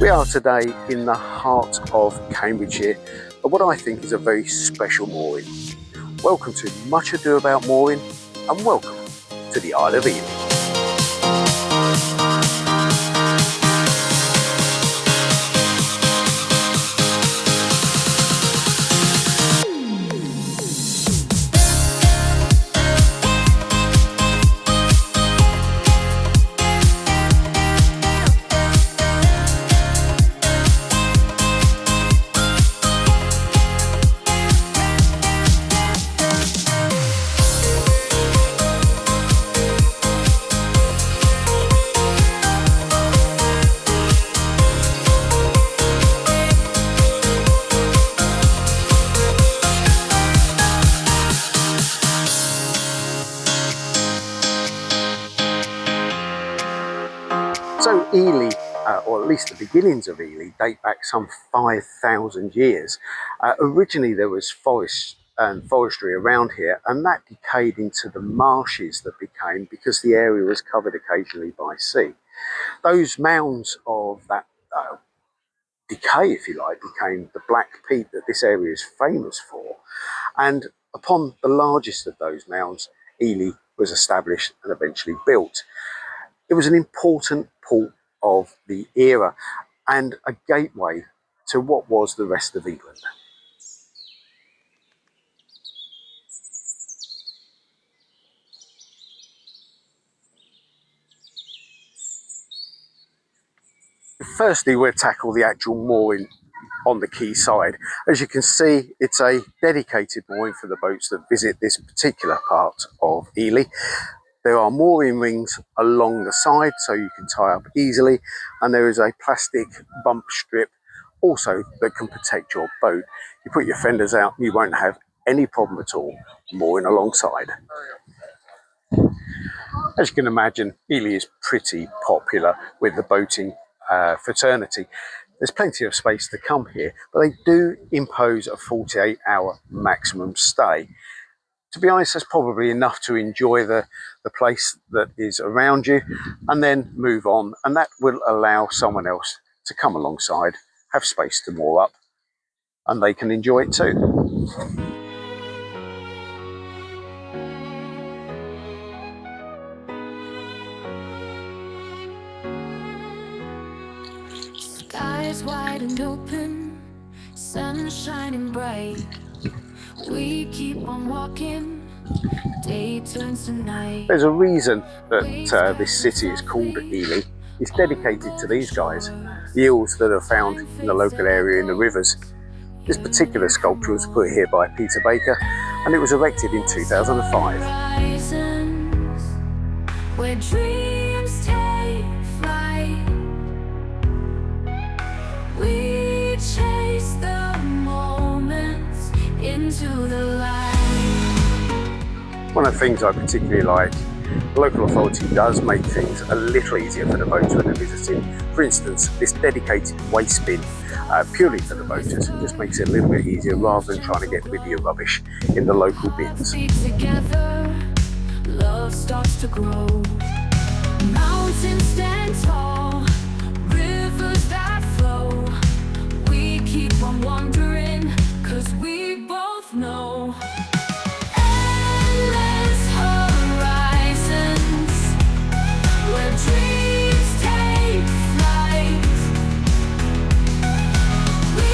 We are today in the heart of Cambridgeshire at what I think is a very special mooring. Welcome to Much Ado About Mooring and welcome to the Isle of Ely. So Ely, or at least the beginnings of Ely, date back some 5,000 years. Originally there was forest and forestry around here, and that decayed into the marshes that became, because the area was covered occasionally by sea. Those mounds of that decay, if you like, became the black peat that this area is famous for. And upon the largest of those mounds, Ely was established and eventually built. It was an important port of the era and a gateway to what was the rest of England. Firstly, we'll tackle the actual mooring on the quay side. As you can see, it's a dedicated mooring for the boats that visit this particular part of Ely. There are mooring rings along the side so you can tie up easily, and there is a plastic bump strip also that can protect your boat. You put your fenders out, you won't have any problem at all mooring alongside. As you can imagine, Ely is pretty popular with the boating fraternity. There's plenty of space to come here, but they do impose a 48-hour maximum stay. To be honest, that's probably enough to enjoy the place that is around you and then move on, and that will allow someone else to come alongside, have space to moor up, and they can enjoy it too. Skies wide and open, sun shining bright. We keep on walking, day turns to night. There's a reason that this city is called Ely. It's dedicated to these guys, the eels that are found in the local area in the rivers. This particular sculpture was put here by Peter Baker, and it was erected in 2005. Horizons, where dreams take flight. We chase the moments into the light. One of the things I particularly like, the local authority does make things a little easier for the boats when they're visiting. For instance, this dedicated waste bin purely for the boaters, it just makes it a little bit easier rather than trying to get rid of your rubbish in the local bins. Together, love starts to grow. Mountains stand tall, rivers that flow. We keep on wandering, 'cause we both know. Endless horizons, where dreams take flight. We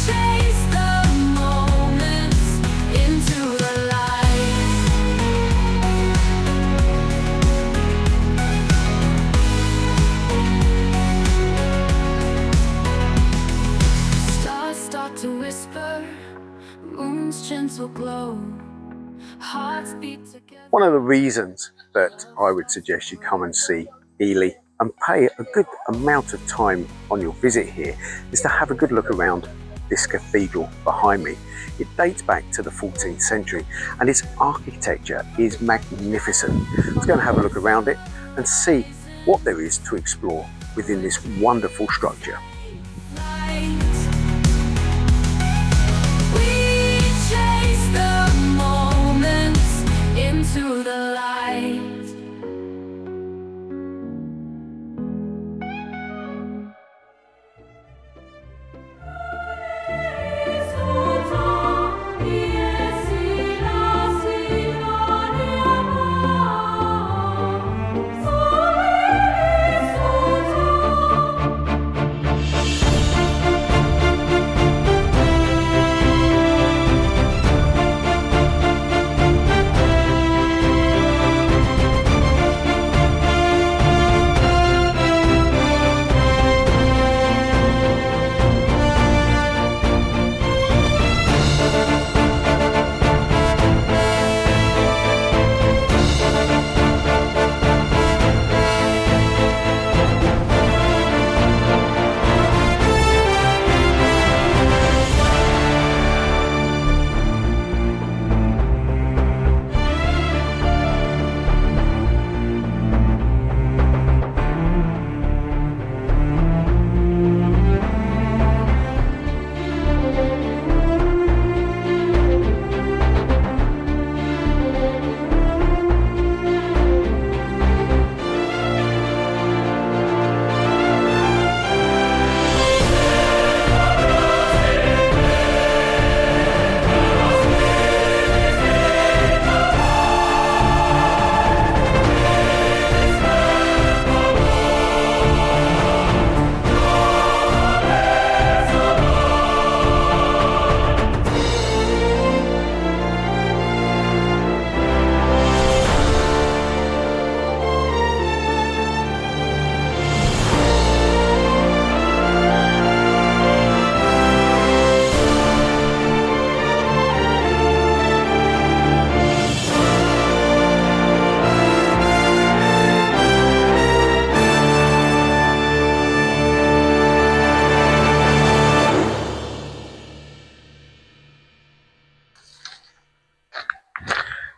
chase the moments into the light. Stars start to whisper, moon's gentle glow. Hearts beat together. One of the reasons that I would suggest you come and see Ely and pay a good amount of time on your visit here is to have a good look around this cathedral behind me. It dates back to the 14th century and its architecture is magnificent. Let's go and have a look around it and see what there is to explore within this wonderful structure. We chase the moments into the light.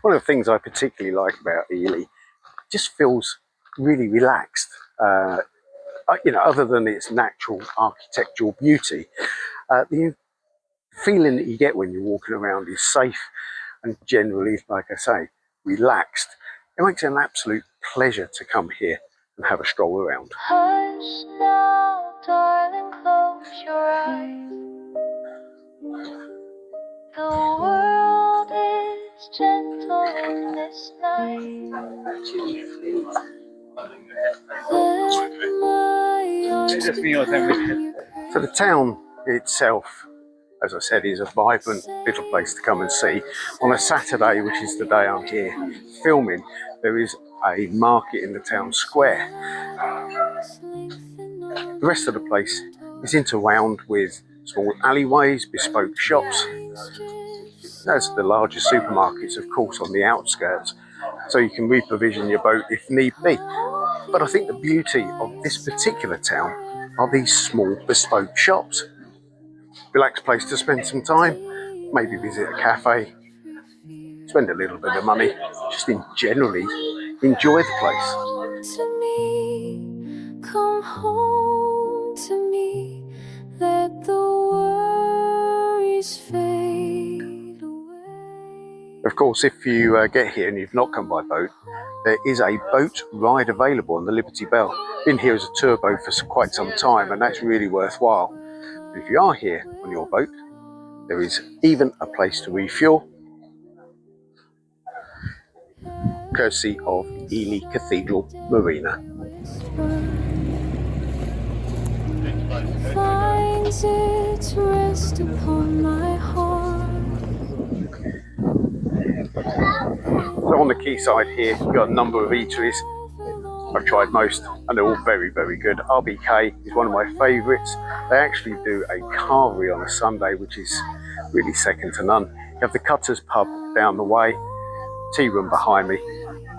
One of the things I particularly like about Ely, it just feels really relaxed. You know, other than its natural architectural beauty, the feeling that you get when you're walking around is safe and generally, like I say, relaxed. It makes it an absolute pleasure to come here and have a stroll around. Hush now, darling, close your eyes. The world is gentle in this night. So the town itself, as I said, is a vibrant little place to come and see. On a Saturday, which is the day I'm here filming, there is a market in the town square. The rest of the place is interwound with small alleyways, bespoke shops. There's the largest supermarkets, of course, on the outskirts, so you can reprovision your boat if need be. But I think the beauty of this particular town are these small bespoke shops. Relaxed place to spend some time, maybe visit a cafe, spend a little bit of money, just generally enjoy the place. To me, come home to me, let the worries fade away. Of course, if you get here and you've not come by boat, there is a boat ride available on the Liberty Belle. Been here as a tour boat for quite some time, and that's really worthwhile. But if you are here on your boat, there is even a place to refuel, courtesy of Ely Cathedral Marina. Finds its rest upon my heart. So on the quayside here, you've got a number of eateries. I've tried most and they're all very, very good. RBK is one of my favourites. They actually do a carvery on a Sunday, which is really second to none. You have the Cutters pub down the way, tea room behind me,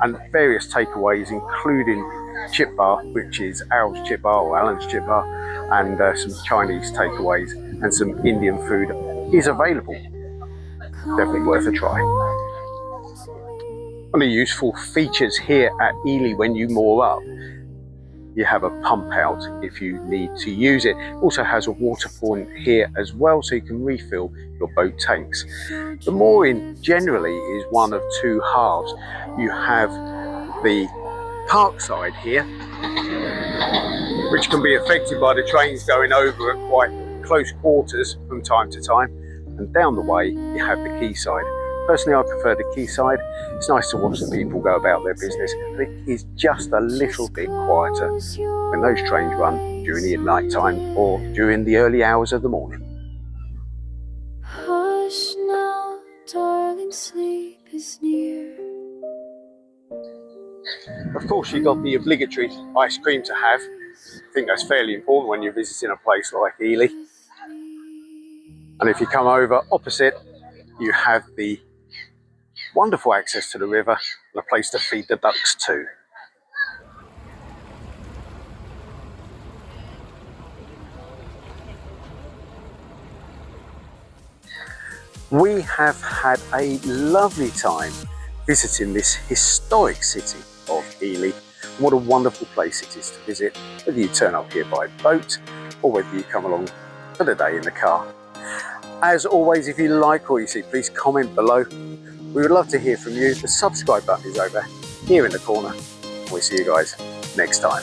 and various takeaways, including Chip Bar, which is Al's Chip Bar or Alan's Chip Bar, and some Chinese takeaways and some Indian food is available. Definitely worth a try. One of the useful features here at Ely when you moor up, you have a pump out if you need to use it. Also has a water point here as well, so you can refill your boat tanks. The mooring generally is one of two halves. You have the park side here, which can be affected by the trains going over at quite close quarters from time to time, and down the way you have the quayside. Personally, I prefer the quayside. It's nice to watch the people go about their business, but it is just a little bit quieter when those trains run during the night time or during the early hours of the morning. Hush now, darling, sleep is near. Of course, you've got the obligatory ice cream to have. I think that's fairly important when you're visiting a place like Ely. And if you come over opposite, you have the wonderful access to the river and a place to feed the ducks too. We have had a lovely time visiting this historic city of Ely. What a wonderful place it is to visit, whether you turn up here by boat or whether you come along for the day in the car. As always, if you like what you see, please comment below. We would love to hear from you. The subscribe button is over here in the corner. We'll see you guys next time.